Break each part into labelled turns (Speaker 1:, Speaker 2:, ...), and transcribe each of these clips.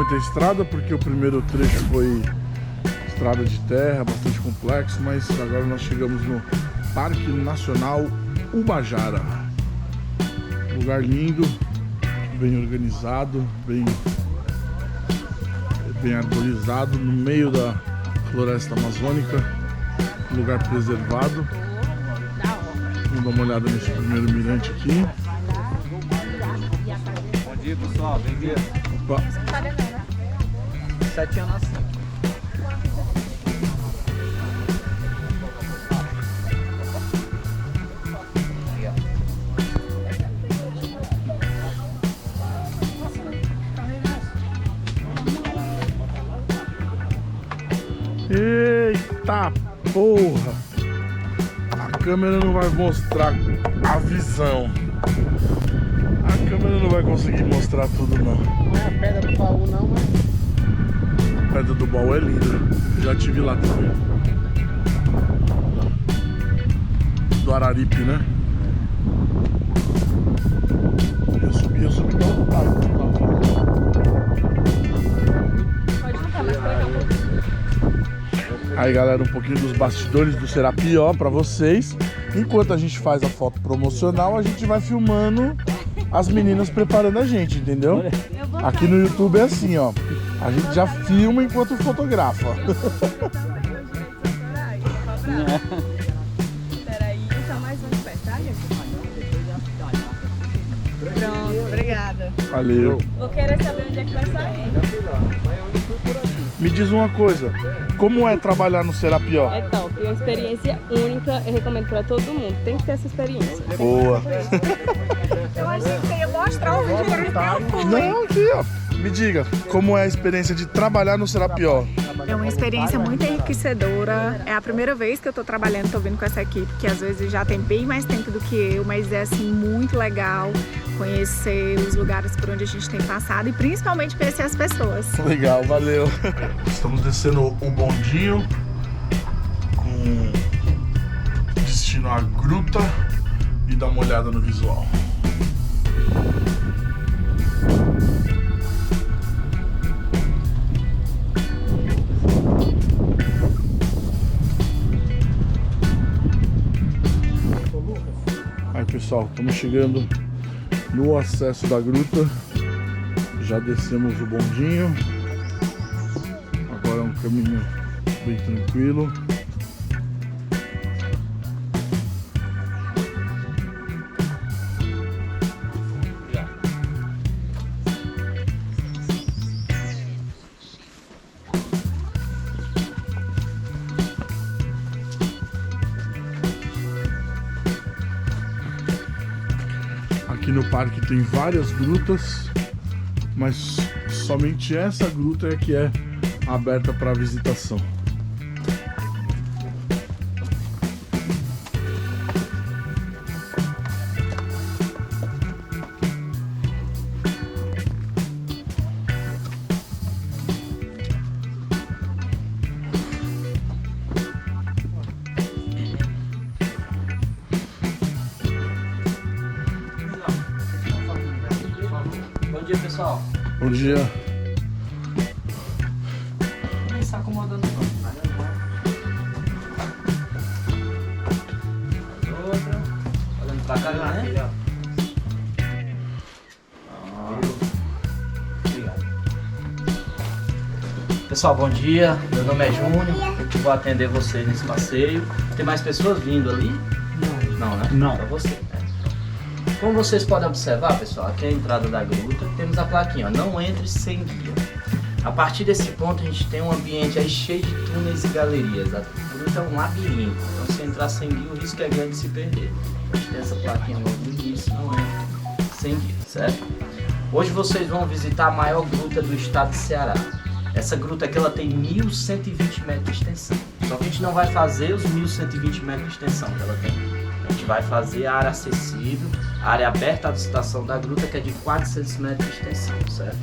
Speaker 1: ter estrada, porque o primeiro trecho foi estrada de terra, bastante complexo, mas agora nós chegamos no Parque Nacional Ubajara. Lugar lindo, bem organizado, bem arborizado, no meio da floresta amazônica, lugar preservado. Vamos dar uma olhada nesse primeiro mirante aqui.
Speaker 2: Bom dia, pessoal, bem-vindo.
Speaker 1: Opa!
Speaker 2: 7 anos assim.
Speaker 1: Eita porra! A câmera não vai mostrar a visão. A câmera não vai conseguir mostrar tudo não.
Speaker 2: Não é a pedra do baú não, mas...
Speaker 1: A pedra do baú é linda. Já tive lá também. Do Araripe, né? Eu subi pra outro lado. Aí galera, um pouquinho dos bastidores do Serapió pra vocês. Enquanto a gente faz a foto promocional, a gente vai filmando as meninas preparando a gente, entendeu? Aqui no YouTube é assim, ó. A gente já filma enquanto fotografa.
Speaker 3: Peraí, só mais um de pé, tá, gente? Pronto, obrigada.
Speaker 1: Valeu.
Speaker 3: Vou querer saber onde é que vai sair.
Speaker 1: Me diz uma coisa, como é trabalhar no Serapió?
Speaker 3: É top, é uma experiência única, eu recomendo pra todo mundo. Tem que ter essa experiência.
Speaker 1: Boa.
Speaker 3: Eu achei que você ia mostrar o vídeo.
Speaker 1: Não, aqui ó. Me diga, como é a experiência de trabalhar no Serapió?
Speaker 4: É uma experiência muito enriquecedora. É a primeira vez que eu tô trabalhando, tô vindo com essa equipe, que às vezes já tem bem mais tempo do que eu, mas é assim muito legal conhecer os lugares por onde a gente tem passado e principalmente conhecer as pessoas.
Speaker 1: Legal, valeu. Estamos descendo o bondinho com destino à gruta e dar uma olhada no visual. Aí pessoal, estamos chegando no acesso da gruta. Já descemos o bondinho. Agora é um caminho bem tranquilo. Aqui no parque tem várias grutas, mas somente essa gruta é que é aberta para visitação.
Speaker 2: Bom dia, pessoal.
Speaker 1: Bom dia.
Speaker 2: Vem se acomodando. Outra. Olhando pra cá, né? Obrigado. Pessoal, bom dia. Meu nome é Júnior. Eu vou atender vocês nesse passeio. Tem mais pessoas vindo ali? Não. Não, né?
Speaker 5: Não.
Speaker 2: Pra você. Como vocês podem observar, pessoal, aqui é a entrada da gruta, temos a plaquinha, ó, não entre sem guia. A partir desse ponto a gente tem um ambiente aí cheio de túneis e galerias. A gruta é um labirinto, então se entrar sem guia o risco é grande de se perder. A gente tem essa plaquinha logo no início, não entre sem guia, certo? Hoje vocês vão visitar a maior gruta do estado de Ceará. Essa gruta aqui ela tem 1.120 metros de extensão, só que a gente não vai fazer os 1.120 metros de extensão que ela tem. A gente vai fazer a área acessível, a área aberta à visitação da gruta, que é de 400 metros de extensão, certo?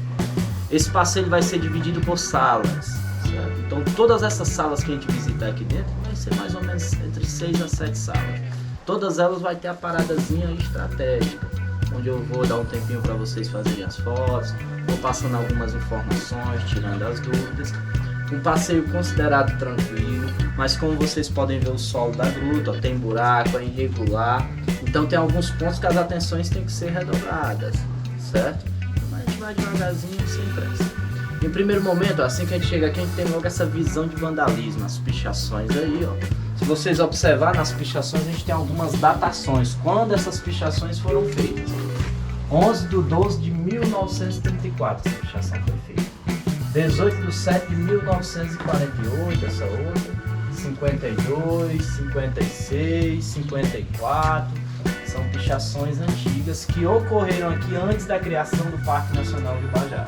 Speaker 2: Esse passeio vai ser dividido por salas, certo? Então todas essas salas que a gente visitar aqui dentro vai ser mais ou menos entre 6 a 7 salas. Todas elas vai ter a paradazinha estratégica, onde eu vou dar um tempinho para vocês fazerem as fotos, vou passando algumas informações, tirando as dúvidas. Um passeio considerado tranquilo, mas como vocês podem ver, o solo da gruta, ó, tem buraco, é irregular, então tem alguns pontos que as atenções têm que ser redobradas, certo? Mas a gente vai devagarzinho, sem pressa. Em primeiro momento, assim que a gente chega aqui, a gente tem logo essa visão de vandalismo, as pichações aí, ó. Se vocês observarem nas pichações, a gente tem algumas datações, quando essas pichações foram feitas. 11/12/1934 essa pichação foi feita. 18/7/1948, essa outra. 52, 56, 54. São pichações antigas que ocorreram aqui antes da criação do Parque Nacional de Ubajara.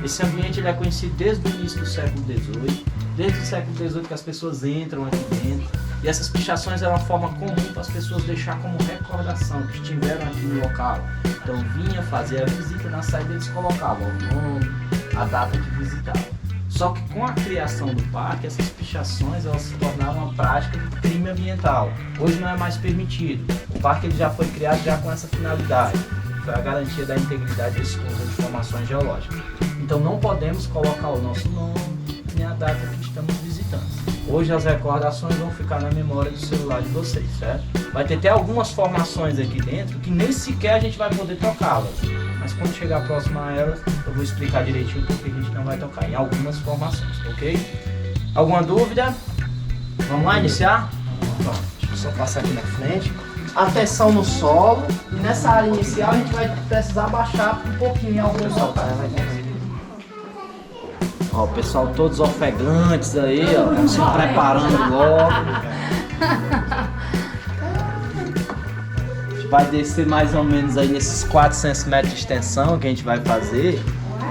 Speaker 2: Esse ambiente ele é conhecido desde o início do século XVIII, desde o século XVIII que as pessoas entram aqui dentro. E essas pichações eram uma forma comum para as pessoas deixar como recordação que estiveram aqui no local. Então vinha fazer a visita, na saída eles colocavam o nome, a data que visitavam. Só que com a criação do parque, essas pichações elas se tornaram uma prática de crime ambiental. Hoje não é mais permitido. O parque ele já foi criado já com essa finalidade. Foi a garantia da integridade desse conjunto de informações geológicas. Então não podemos colocar o nosso nome nem a data que estamos visitando. Hoje as recordações vão ficar na memória do celular de vocês, certo? Vai ter até algumas formações aqui dentro que nem sequer a gente vai poder tocá-las. Mas quando chegar próximo a elas, eu vou explicar direitinho porque a gente não vai tocar em algumas formações, ok? Alguma dúvida? Vamos lá iniciar? Pronto, deixa eu só passar aqui na frente. Atenção no solo. E nessa área inicial a gente vai precisar baixar um pouquinho em alguns locais. Ó, o pessoal todos ofegantes aí, ó, estão se preparando logo. A gente vai descer mais ou menos aí nesses 400 metros de extensão que a gente vai fazer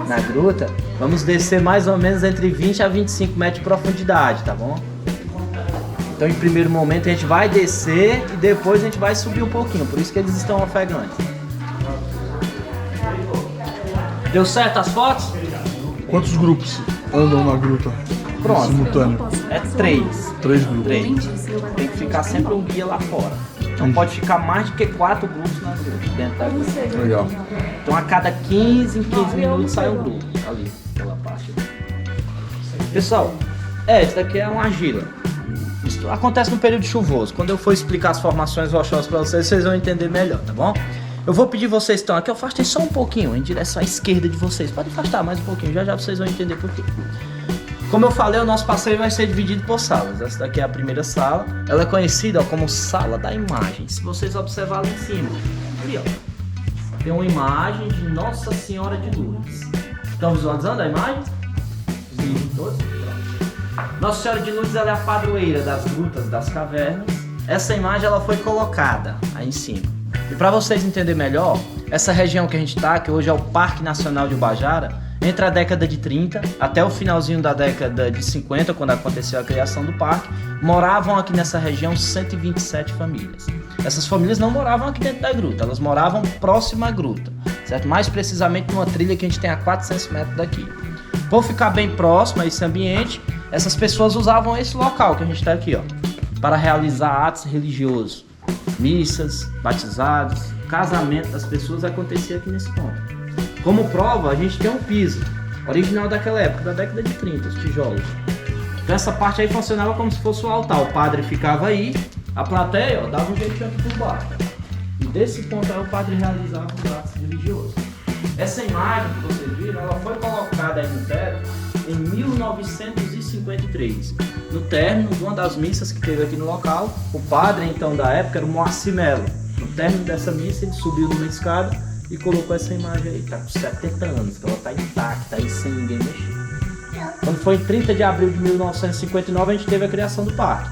Speaker 2: na gruta. Vamos descer mais ou menos entre 20 a 25 metros de profundidade, tá bom? Então em primeiro momento a gente vai descer e depois a gente vai subir um pouquinho, por isso que eles estão ofegantes. Deu certo as fotos?
Speaker 1: Quantos grupos andam na gruta?
Speaker 2: Pronto.
Speaker 1: Simultâneo?
Speaker 2: É 3.
Speaker 1: 3 grupos.
Speaker 2: 3. Tem que ficar sempre um guia lá fora. Não pode ficar mais de que 4 grupos na gruta, dentro da gruta.
Speaker 1: Legal.
Speaker 2: Então a cada 15 minutos sai um grupo. Ali, aquela parte. Pessoal, isso daqui é uma argila. Isso acontece no período chuvoso. Quando eu for explicar as formações rochosas para vocês, vocês vão entender melhor, tá bom? Eu vou pedir vocês que estão aqui, afastem só um pouquinho, em direção à esquerda de vocês. Pode afastar mais um pouquinho, já vocês vão entender por quê. Como eu falei, o nosso passeio vai ser dividido por salas. Essa daqui é a primeira sala. Ela é conhecida como Sala da Imagem. Se vocês observarem em cima, ali ó, tem uma imagem de Nossa Senhora de Lourdes. Estão visualizando a imagem? Sim, todos? Nossa Senhora de Lourdes ela é a padroeira das grutas, das cavernas. Essa imagem ela foi colocada aí em cima. E para vocês entenderem melhor, essa região que a gente está, que hoje é o Parque Nacional de Ubajara, entre a década de 30 até o finalzinho da década de 50, quando aconteceu a criação do parque, moravam aqui nessa região 127 famílias. Essas famílias não moravam aqui dentro da gruta, elas moravam próximo à gruta, certo? Mais precisamente numa trilha que a gente tem a 400 metros daqui. Por ficar bem próximo a esse ambiente, essas pessoas usavam esse local que a gente está aqui, ó, para realizar atos religiosos. Missas, batizados, casamento das pessoas acontecia aqui nesse ponto. Como prova, a gente tem um piso, original daquela época, da década de 30, os tijolos. Então essa parte aí funcionava como se fosse o altar. O padre ficava aí, a plateia ó, dava um jeitinho aqui por baixo. E desse ponto aí o padre realizava os atos religiosos. Essa imagem que vocês viram, ela foi colocada aí no teto em 1953. No término de uma das missas que teve aqui no local, o padre então da época era o Moacir Melo. No término dessa missa ele subiu numa escada e colocou essa imagem aí. Tá com 70 anos, que ela tá intacta aí sem ninguém mexer. Quando foi em 30 de abril de 1959 a gente teve a criação do parque.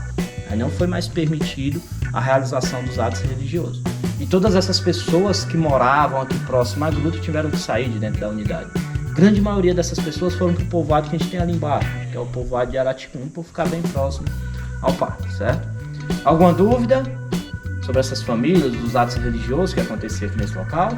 Speaker 2: Aí não foi mais permitido a realização dos atos religiosos. E todas essas pessoas que moravam aqui próximo à gruta tiveram que sair de dentro da unidade. A grande maioria dessas pessoas foram para o povoado que a gente tem ali embaixo, que é o povoado de Araticum, por ficar bem próximo ao parque, certo? Alguma dúvida sobre essas famílias, dos atos religiosos que aconteciam aqui nesse local?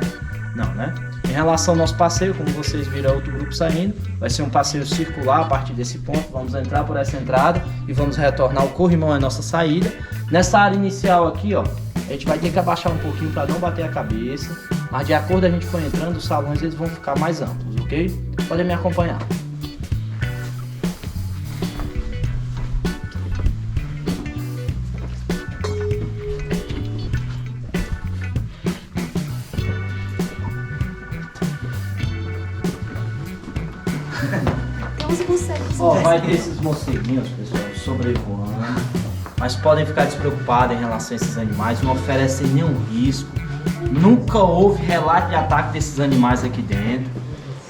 Speaker 2: Não, né? Em relação ao nosso passeio, como vocês viram outro grupo saindo, vai ser um passeio circular a partir desse ponto. Vamos entrar por essa entrada e vamos retornar o corrimão à nossa saída. Nessa área inicial aqui, ó, a gente vai ter que abaixar um pouquinho para não bater a cabeça. Mas de acordo a gente for entrando, os salões eles vão ficar mais amplos, ok? Podem me acompanhar. Ó, vai ter esses morceguinhos, pessoal, sobrevoando, mas podem ficar despreocupados em relação a esses animais, não oferecem nenhum risco. Nunca houve relato de ataque desses animais aqui dentro.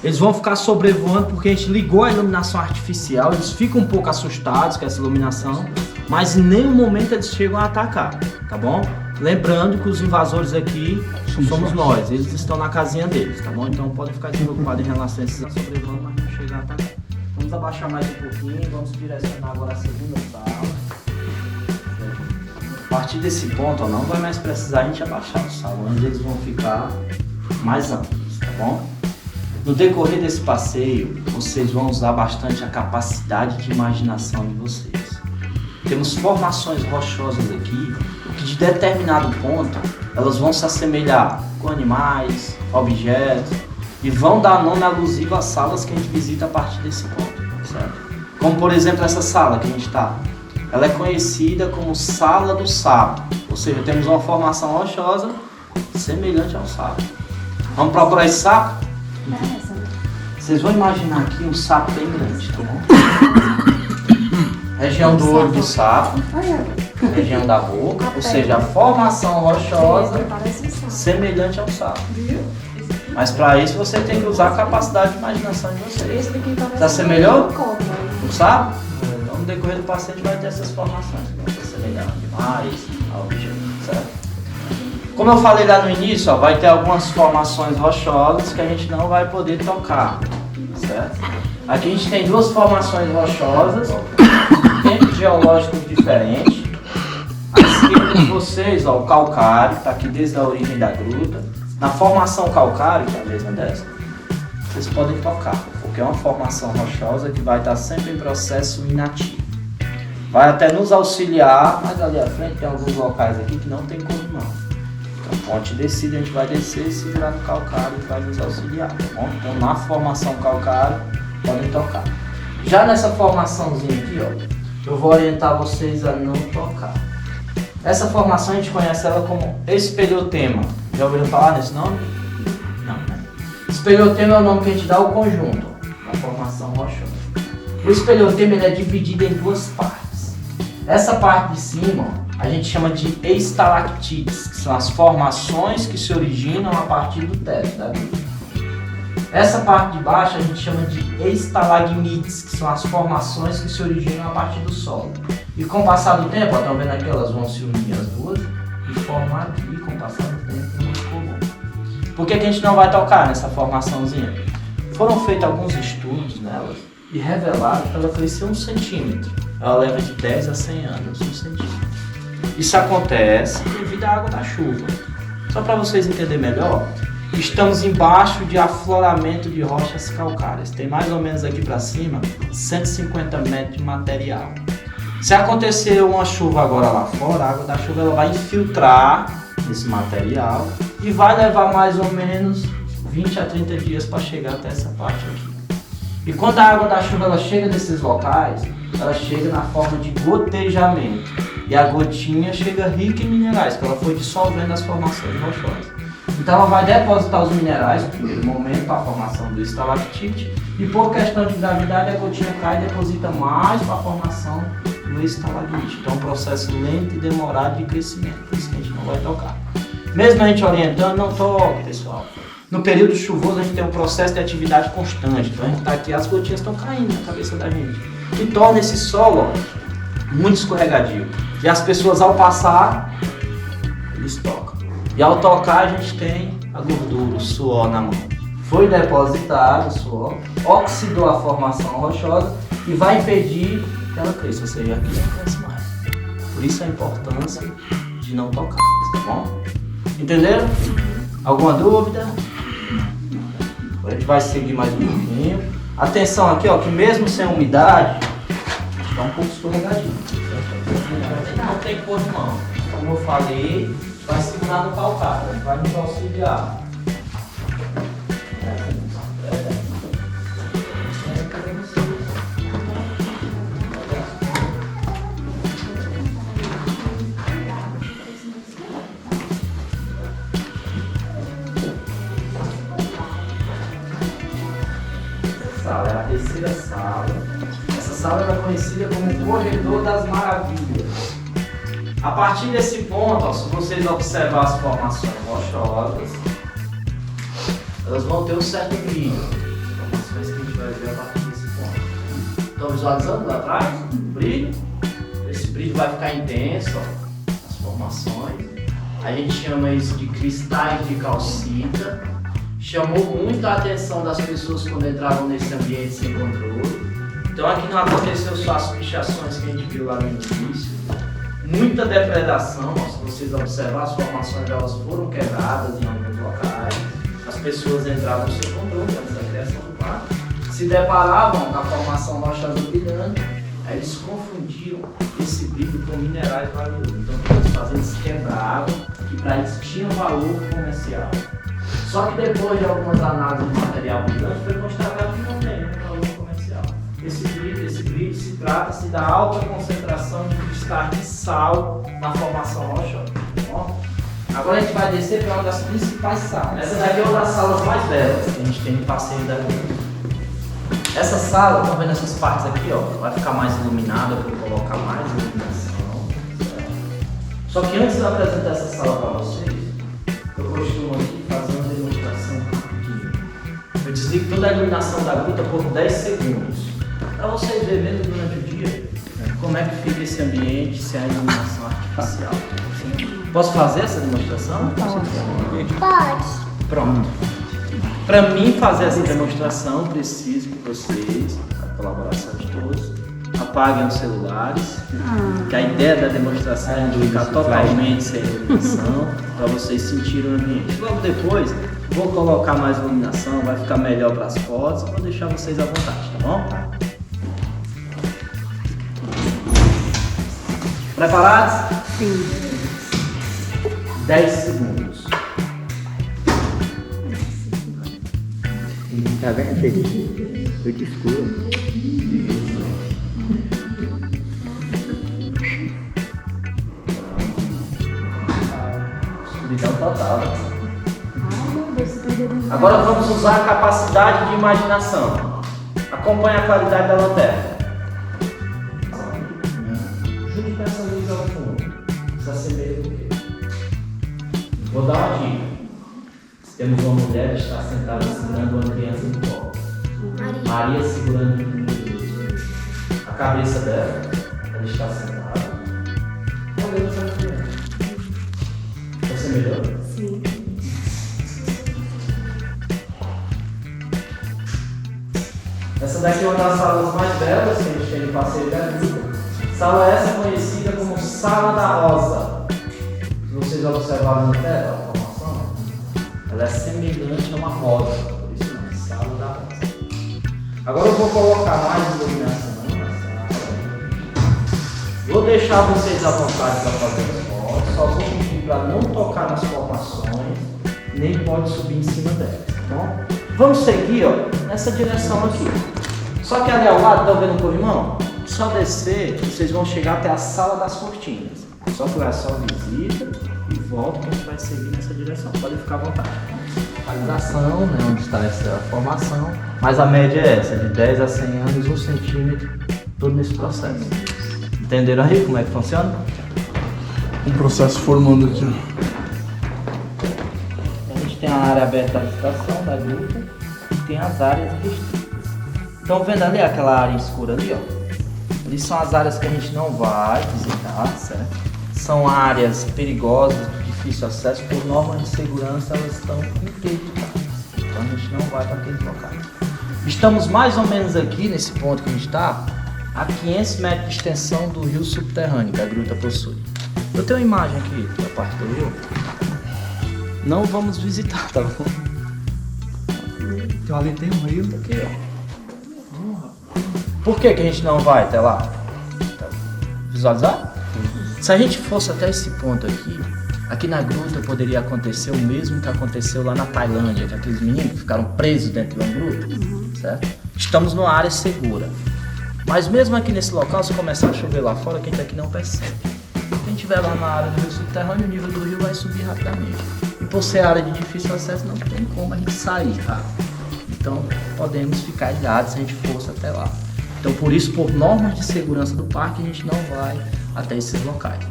Speaker 2: Eles vão ficar sobrevoando porque a gente ligou a iluminação artificial, eles ficam um pouco assustados com essa iluminação, mas em nenhum momento eles chegam a atacar, tá bom? Lembrando que os invasores aqui somos nós, eles estão na casinha deles, tá bom? Então podem ficar despreocupados em relação a esses sobrevoando, mas não chegam a atacar. Vamos abaixar mais um pouquinho, vamos direcionar agora a segunda sala. A partir desse ponto, ó, não vai mais precisar a gente abaixar os salões, eles vão ficar mais amplos, tá bom? No decorrer desse passeio, vocês vão usar bastante a capacidade de imaginação de vocês. Temos formações rochosas aqui, que de determinado ponto, elas vão se assemelhar com animais, objetos, e vão dar nome alusivo às salas que a gente visita a partir desse ponto, certo? Como por exemplo essa sala que a gente está. Ela é conhecida como Sala do Sapo, ou seja, temos uma formação rochosa semelhante ao sapo. Vamos procurar esse sapo? Vocês vão imaginar aqui um sapo bem grande, tá bom? Região do olho do sapo, região da boca, ou seja, a formação rochosa semelhante ao sapo. Mas para isso você tem que usar a capacidade de imaginação de vocês. Se assemelhou? Não sabe? Então no decorrer do paciente vai ter essas formações que vão se assemelhar a animais, a objetos, certo? Como eu falei lá no início, ó, vai ter algumas formações rochosas que a gente não vai poder tocar, certo? Aqui a gente tem duas formações rochosas, tempos geológicos diferentes. À esquerda de vocês, ó, o calcário, está aqui desde a origem da gruta. Na formação calcário, que é a mesma dessa, vocês podem tocar, porque é uma formação rochosa que vai estar sempre em processo inativo. Vai até nos auxiliar, mas ali à frente tem alguns locais aqui que não tem corrimão. Então, ponte descida, a gente vai descer e segurar no calcário e vai nos auxiliar, tá bom? Então, na formação calcário, podem tocar. Já nessa formaçãozinha aqui, ó, eu vou orientar vocês a não tocar. Essa formação a gente conhece ela como espeleotema. Já ouviram falar nesse nome? Não, né? Espeleotema é o nome que a gente dá ao conjunto, a formação rochosa. O espeleotema ele é dividido em duas partes. Essa parte de cima, ó, a gente chama de estalactites, que são as formações que se originam a partir do teto da gruta. Essa parte de baixo a gente chama de estalagmites, que são as formações que se originam a partir do solo. E com o passar do tempo, estão vendo aqui, elas vão se unir as duas e formar aqui, com o passar do tempo, uma coluna. Por que a gente não vai tocar nessa formaçãozinha? Foram feitos alguns estudos nelas e revelaram que ela cresceu 1 centímetro. Ela leva de 10 a 100 anos, 1 centímetro. Isso acontece devido à água da chuva. Só para vocês entenderem melhor, estamos embaixo de afloramento de rochas calcárias. Tem mais ou menos aqui para cima 150 metros de material. Se acontecer uma chuva agora lá fora, a água da chuva ela vai infiltrar esse material e vai levar mais ou menos 20 a 30 dias para chegar até essa parte aqui. E quando a água da chuva ela chega nesses locais, ela chega na forma de gotejamento. E a gotinha chega rica em minerais, porque ela foi dissolvendo as formações rochosas. Então ela vai depositar os minerais no primeiro momento para a formação do estalactite e por questão de gravidade a gotinha cai e deposita mais para a formação do estalagmite. Então é um processo lento e demorado de crescimento, por isso que a gente não vai tocar. Mesmo a gente orientando, não toque, pessoal. No período chuvoso a gente tem um processo de atividade constante, então a gente está aqui, as gotinhas estão caindo na cabeça da gente, que torna esse solo muito escorregadio. E as pessoas ao passar, eles tocam. E ao tocar a gente tem a gordura, o suor na mão. Foi depositado o suor, oxidou a formação rochosa e vai impedir que ela cresça, ou seja, aqui não cresce mais. Por isso a importância de não tocar, tá bom? Entenderam? Alguma dúvida? A gente vai seguir mais um pouquinho. Atenção aqui, ó, que mesmo sem umidade, está um pouco escorregadinho. Não tem corrimão. Como eu falei, vai segurar no calcário, vai nos auxiliar. terceira sala. Essa sala era conhecida como o Corredor das Maravilhas. A partir desse ponto, ó, se vocês observarem as formações rochosas, elas vão ter um certo brilho. Formações que a gente vai ver a partir desse ponto. Estão visualizando lá atrás? O brilho. Esse brilho vai ficar intenso, ó, as formações. A gente chama isso de cristais de calcita. Chamou muito a atenção das pessoas quando entravam nesse ambiente sem controle. Então aqui não aconteceu só as pichações que a gente viu lá no início. Muita depredação, ó, se vocês observarem, as formações elas foram quebradas em alguns locais. As pessoas entravam sem controle antes da criação do quarto. Se deparavam com a formação rochosa brilhante, aí eles confundiram esse brilho com minerais valiosos. Então o que eles faziam? Eles quebravam, que para eles tinham valor comercial. Só que depois de algumas análises de material brilhante, foi constatado que não tem valor comercial. Esse brilho se trata-se da alta concentração de cristais de sal na formação rochosa. Agora a gente vai descer para uma das principais salas. Essa daqui é uma das salas mais belas que a gente tem no passeio da gruta. Essa sala, estão vendo essas partes aqui, ó, vai ficar mais iluminada para colocar mais iluminação. Certo? Só que antes de eu apresentar essa sala para vocês, eu costumo aqui fazer uma demonstração rapidinho. Eu desligo toda a iluminação da gruta por 10 segundos. Para vocês verem durante o dia como é que fica esse ambiente sem a iluminação artificial. Posso fazer essa demonstração?
Speaker 5: Pode.
Speaker 2: Pronto. Para mim fazer essa demonstração, preciso que vocês, a colaboração de todos, apaguem os celulares, que a ideia da demonstração é de ficar totalmente sem iluminação, para vocês sentirem o ambiente. Logo depois, vou colocar mais iluminação, vai ficar melhor para as fotos, vou deixar vocês à vontade, tá bom? Preparados?
Speaker 5: Sim.
Speaker 2: 10 segundos.
Speaker 6: Tá vendo? Eu te escuro.
Speaker 2: Escuridão total. Agora vamos usar a capacidade de imaginação. Acompanhe a qualidade da lanterna. Junto com essa luz ao fundo. Se assemelha do quê? Vou dar uma dica. Temos uma mulher que está sentada segurando uma criança no colo. Maria segurando a cabeça dela. Ela está sentada. Olhando para a criança. Você melhorou?
Speaker 5: Sim.
Speaker 2: Essa daqui é uma das salas mais belas que a gente tem no passeio da vida. Sala essa conhecida como Sala da Rosa. Se vocês observarem na tela, a formação, ela é semelhante a uma rosa, por isso não, Sala da Rosa. Agora eu vou colocar mais iluminação na sala. Vou deixar vocês à vontade para fazer as fotos, só vou pedir para não tocar nas formações, nem pode subir em cima delas, tá bom? Vamos seguir, ó, nessa direção aqui. Só que ali ao lado, tá vendo o corrimão? Só descer, vocês vão chegar até a Sala das Cortinas. Só por só visita e volta que a gente vai seguir nessa direção. Pode ficar à vontade. Localização, né, onde está essa formação. Mas a média é essa, de 10 a 100 anos, 1 centímetro, todo nesse processo. Entenderam aí como é que funciona?
Speaker 1: Um processo formando aqui.
Speaker 2: A gente tem a área aberta à visitação da gruta e tem as áreas restritas. Estão vendo ali aquela área escura ali, ó? Ali são as áreas que a gente não vai visitar, certo? São áreas perigosas, de difícil acesso, por normas de segurança elas estão interditadas. Então a gente não vai para aqueles locais. Estamos mais ou menos aqui, nesse ponto que a gente está, a 500 metros de extensão do rio subterrâneo que a gruta possui. Eu tenho uma imagem aqui da parte do rio. Não vamos visitar, tá bom?
Speaker 6: Então ali tem um rio.
Speaker 2: Aqui, ó. Por que a gente não vai até lá? Visualizar? Se a gente fosse até esse ponto aqui na gruta poderia acontecer o mesmo que aconteceu lá na Tailândia, que aqueles meninos que ficaram presos dentro de uma gruta, certo? Estamos numa área segura. Mas mesmo aqui nesse local, se começar a chover lá fora, quem está aqui não percebe. Quem estiver lá na área do rio subterrâneo, o nível do rio vai subir rapidamente. E por ser área de difícil acesso, não tem como a gente sair, tá? Então podemos ficar ilhados se a gente fosse até lá. Então por isso, por normas de segurança do parque, a gente não vai até esses locais.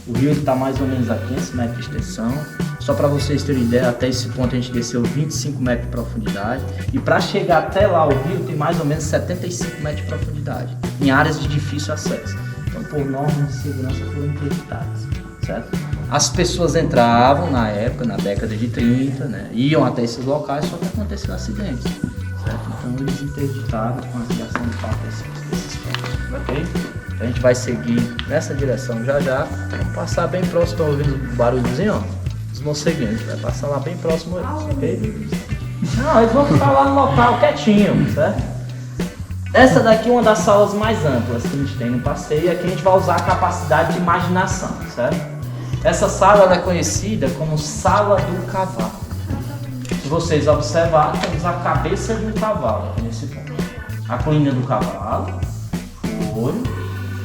Speaker 2: O rio está mais ou menos a 500 metros de extensão. Só para vocês terem ideia, até esse ponto a gente desceu 25 metros de profundidade. E para chegar até lá, o rio tem mais ou menos 75 metros de profundidade, em áreas de difícil acesso. Então, por normas de segurança, foram interditadas, certo? As pessoas entravam na época, na década de 30, né, iam até esses locais, só que aconteceu acidentes, certo? Então, eles interditaram com a criação do parque esses pontos, ok? Então, a gente vai seguir nessa direção já. Vamos passar bem próximo, estão ouvindo o barulhozinho, ó? Os morceguinhos, a gente vai passar lá bem próximo a eles, ok? Não, eles vão ficar lá no local quietinho, certo? Essa daqui é uma das salas mais amplas que a gente tem no passeio, e aqui a gente vai usar a capacidade de imaginação, certo? Essa sala ela é conhecida como Sala do Cavalo. Se vocês observarem, temos a cabeça de um cavalo aqui nesse ponto. A colina do cavalo, o olho,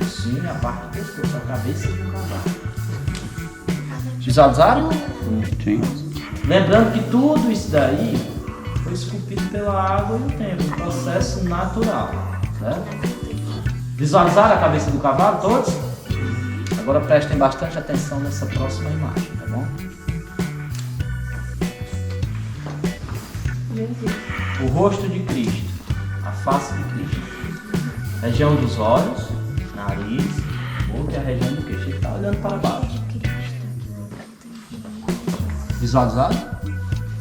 Speaker 2: sim, a parte do pescoço, a cabeça de um cavalo. Visualizaram?
Speaker 6: Sim.
Speaker 2: Lembrando que tudo isso daí foi esculpido pela água e o tempo, um processo natural, certo? Visualizaram a cabeça do cavalo todos? Agora prestem bastante atenção nessa próxima imagem, tá bom? O rosto de Cristo, a face de Cristo, região dos olhos, nariz, boca e a região do queixo. Ele está olhando para baixo. Visualizado?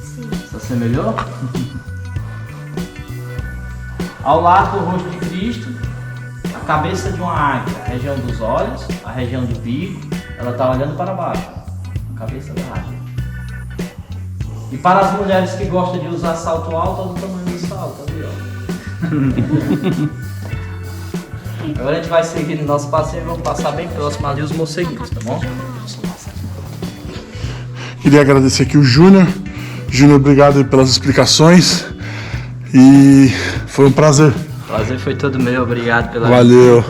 Speaker 5: Sim.
Speaker 2: Se assemelhou? Ao lado do rosto de Cristo, a cabeça de uma águia, a região dos olhos, a região do bico, ela está olhando para baixo, a cabeça da águia. E para as mulheres que gostam de usar salto alto, olha o tamanho do salto, ali ó. Agora a gente vai seguir no nosso passeio e vamos passar bem próximo ali os morceguinhos, tá bom?
Speaker 1: Queria agradecer aqui o Júnior. Júnior, obrigado aí pelas explicações. E foi um prazer.
Speaker 2: O prazer foi todo meu, obrigado pela...
Speaker 1: Valeu.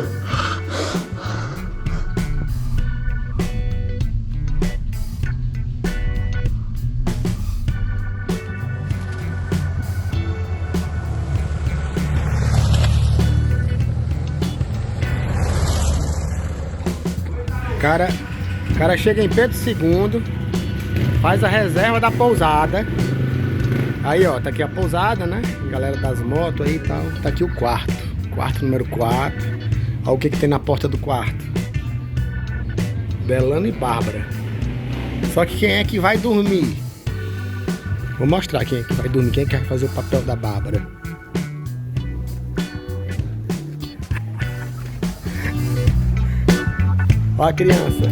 Speaker 7: O cara chega em Pedro II, faz a reserva da pousada. Aí ó, tá aqui a pousada, né? Galera das motos aí e tal. Tá aqui o quarto. Quarto número 4. Olha o que tem na porta do quarto. Delano e Bárbara. Só que quem é que vai dormir? Vou mostrar quem é que vai dormir. Quem é que vai fazer o papel da Bárbara. Olha a criança.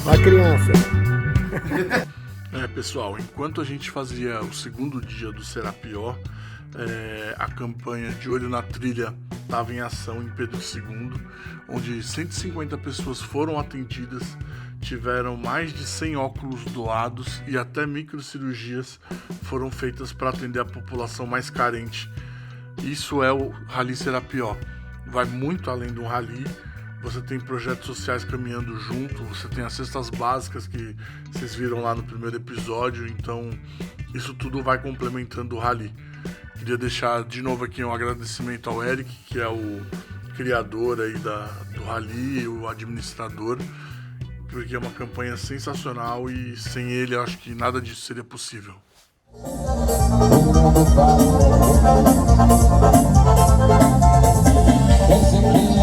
Speaker 7: Olha a criança.
Speaker 1: Pessoal, enquanto a gente fazia o segundo dia do Serapió, a campanha de Olho na Trilha estava em ação em Pedro II, onde 150 pessoas foram atendidas, tiveram mais de 100 óculos doados e até microcirurgias foram feitas para atender a população mais carente. Isso é o Rally Serapió. Vai muito além do rally. Você tem projetos sociais caminhando junto, você tem as cestas básicas que vocês viram lá no primeiro episódio, então isso tudo vai complementando o rally. Queria deixar de novo aqui um agradecimento ao Eric, que é o criador aí do rally e o administrador, porque é uma campanha sensacional e sem ele eu acho que nada disso seria possível.
Speaker 8: Esse